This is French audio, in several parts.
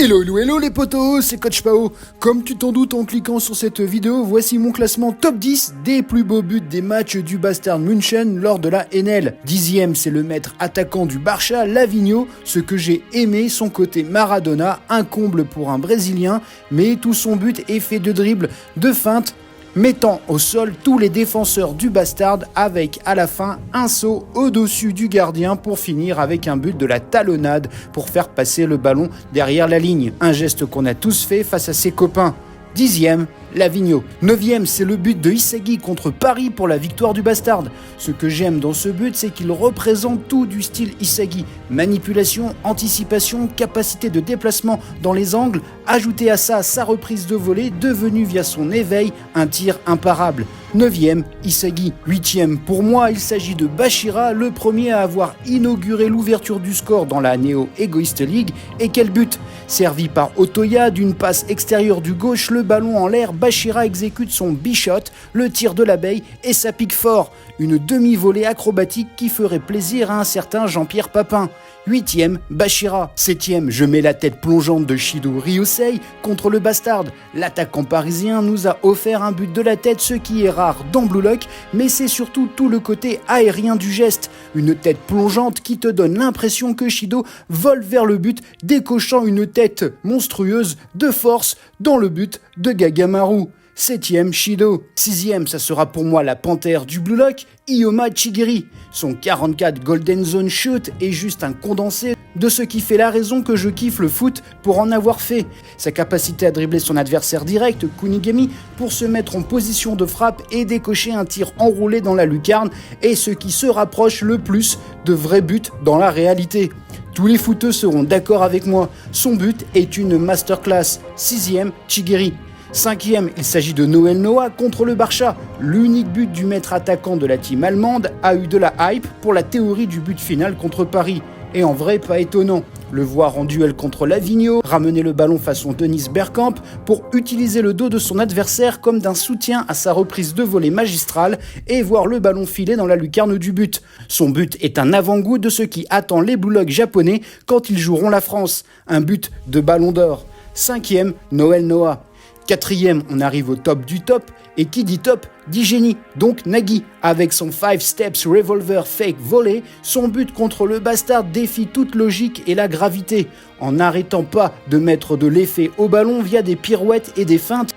Hello les potos, c'est Coach Pao. Comme tu t'en doutes en cliquant sur cette vidéo, voici mon classement top 10 des plus beaux buts des matchs du Bayern München lors de la NL. 10e, c'est le maître attaquant du Barça, Lavigno. Ce que j'ai aimé, son côté Maradona, un comble pour un Brésilien, mais tout son but est fait de dribbles, de feintes, mettant au sol tous les défenseurs du Bastard avec à la fin un saut au-dessus du gardien pour finir avec un but de la talonnade pour faire passer le ballon derrière la ligne. Un geste qu'on a tous fait face à ses copains. 10e, Lavigno. 9e, c'est le but de Inzaghi contre Paris pour la victoire du Bastard. Ce que j'aime dans ce but, c'est qu'il représente tout du style Inzaghi. Manipulation, anticipation, capacité de déplacement dans les angles. Ajoutez à ça sa reprise de volée devenue via son éveil un tir imparable. 9e, Inzaghi. 8e, pour moi, il s'agit de Bachira, le premier à avoir inauguré l'ouverture du score dans la Neo Egoist League. Et quel but! Servi par Otoya d'une passe extérieure du gauche, le ballon en l'air, Bachira exécute son bichot, le tir de l'abeille et ça pique fort. Une demi-volée acrobatique qui ferait plaisir à un certain Jean-Pierre Papin. 8e, Bachira. 7e, je mets la tête plongeante de Shido Ryusei contre le Bastard. L'attaquant parisien nous a offert un but de la tête, ce qui est rare dans Blue Lock, mais c'est surtout tout le côté aérien du geste. Une tête plongeante qui te donne l'impression que Shido vole vers le but, décochant une tête monstrueuse de force dans le but de Gagamaru. 7e, Shido. 6e, ça sera pour moi la panthère du Blue Lock, Ioma Chigiri. Son 44 Golden Zone Shoot est juste un condensé de ce qui fait la raison que je kiffe le foot pour en avoir fait. Sa capacité à dribbler son adversaire direct, Kunigami, pour se mettre en position de frappe et décocher un tir enroulé dans la lucarne est ce qui se rapproche le plus de vrais buts dans la réalité. Tous les footeux seront d'accord avec moi, son but est une masterclass. 6e, Chigiri. 5e, il s'agit de Noël Noah contre le Barça. L'unique but du maître attaquant de la team allemande a eu de la hype pour la théorie du but final contre Paris. Et en vrai, pas étonnant. Le voir en duel contre Lavigno, ramener le ballon façon Dennis Bergkamp pour utiliser le dos de son adversaire comme d'un soutien à sa reprise de volée magistrale et voir le ballon filer dans la lucarne du but. Son but est un avant-goût de ce qui attend les Blue Lock japonais quand ils joueront la France. Un but de ballon d'or. 5e, Noël Noah. 4e, on arrive au top du top, et qui dit top, dit génie, donc Nagui. Avec son 5 steps revolver fake volley, son but contre le Bastard défie toute logique et la gravité. En n'arrêtant pas de mettre de l'effet au ballon via des pirouettes et des feintes,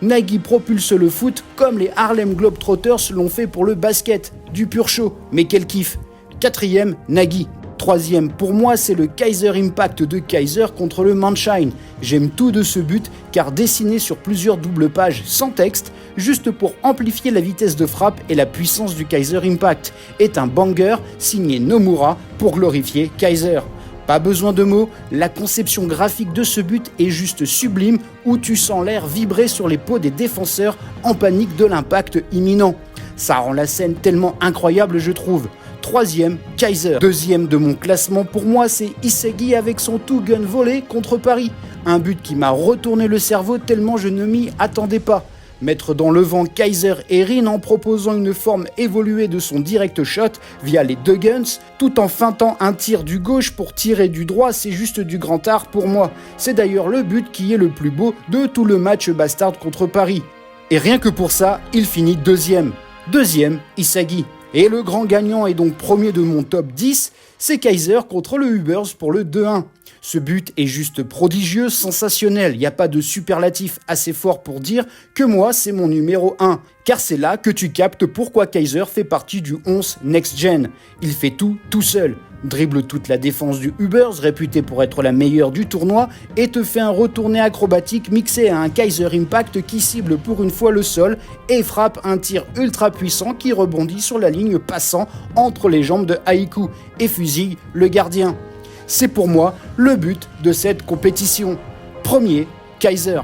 Nagui propulse le foot comme les Harlem Globetrotters l'ont fait pour le basket. Du pur show, mais quel kiff. 4e, Nagui. 3e, pour moi, c'est le Kaiser Impact de Kaiser contre le Mannheim. J'aime tout de ce but, car dessiné sur plusieurs doubles pages sans texte, juste pour amplifier la vitesse de frappe et la puissance du Kaiser Impact, est un banger signé Nomura pour glorifier Kaiser. Pas besoin de mots, la conception graphique de ce but est juste sublime, où tu sens l'air vibrer sur les peaux des défenseurs en panique de l'impact imminent. Ça rend la scène tellement incroyable, je trouve. 3e, Kaiser. 2e de mon classement pour moi, c'est Inzaghi avec son two-gun volé contre Paris. Un but qui m'a retourné le cerveau tellement je ne m'y attendais pas. Mettre dans le vent Kaiser et Rin en proposant une forme évoluée de son direct shot via les deux guns, tout en feintant un tir du gauche pour tirer du droit, c'est juste du grand art pour moi. C'est d'ailleurs le but qui est le plus beau de tout le match Bastard contre Paris. Et rien que pour ça, il finit 2e. 2e, Inzaghi. Et le grand gagnant et donc premier de mon top 10, c'est Kaiser contre le Ubers pour le 2-1. Ce but est juste prodigieux, sensationnel, il n'y a pas de superlatif assez fort pour dire que moi c'est mon numéro 1. Car c'est là que tu captes pourquoi Kaiser fait partie du 11 Next Gen. Il fait tout seul. Dribble toute la défense du Ubers, réputé pour être la meilleure du tournoi, et te fait un retourné acrobatique mixé à un Kaiser Impact qui cible pour une fois le sol et frappe un tir ultra puissant qui rebondit sur la ligne passant entre les jambes de Haiku et fusille le gardien. C'est pour moi le but de cette compétition. Premier, Kaiser.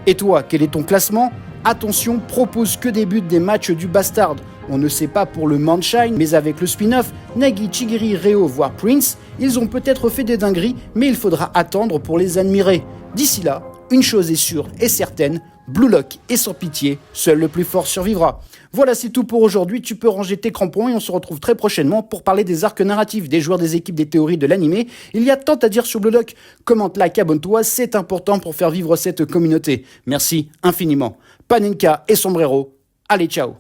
Et toi, quel est ton classement ? Attention, propose que des buts des matchs du Bastard. On ne sait pas pour le Mannheim, mais avec le spin-off, Nagui, Chigiri, Reo, voire Prince, ils ont peut-être fait des dingueries, mais il faudra attendre pour les admirer. D'ici là, une chose est sûre et certaine, Blue Lock est sans pitié, seul le plus fort survivra. Voilà, c'est tout pour aujourd'hui, tu peux ranger tes crampons et on se retrouve très prochainement pour parler des arcs narratifs, des joueurs, des équipes, des théories, de l'animé. Il y a tant à dire sur Blue Lock. Commente, like, abonne-toi, c'est important pour faire vivre cette communauté. Merci infiniment. Panenka et Sombrero, allez ciao.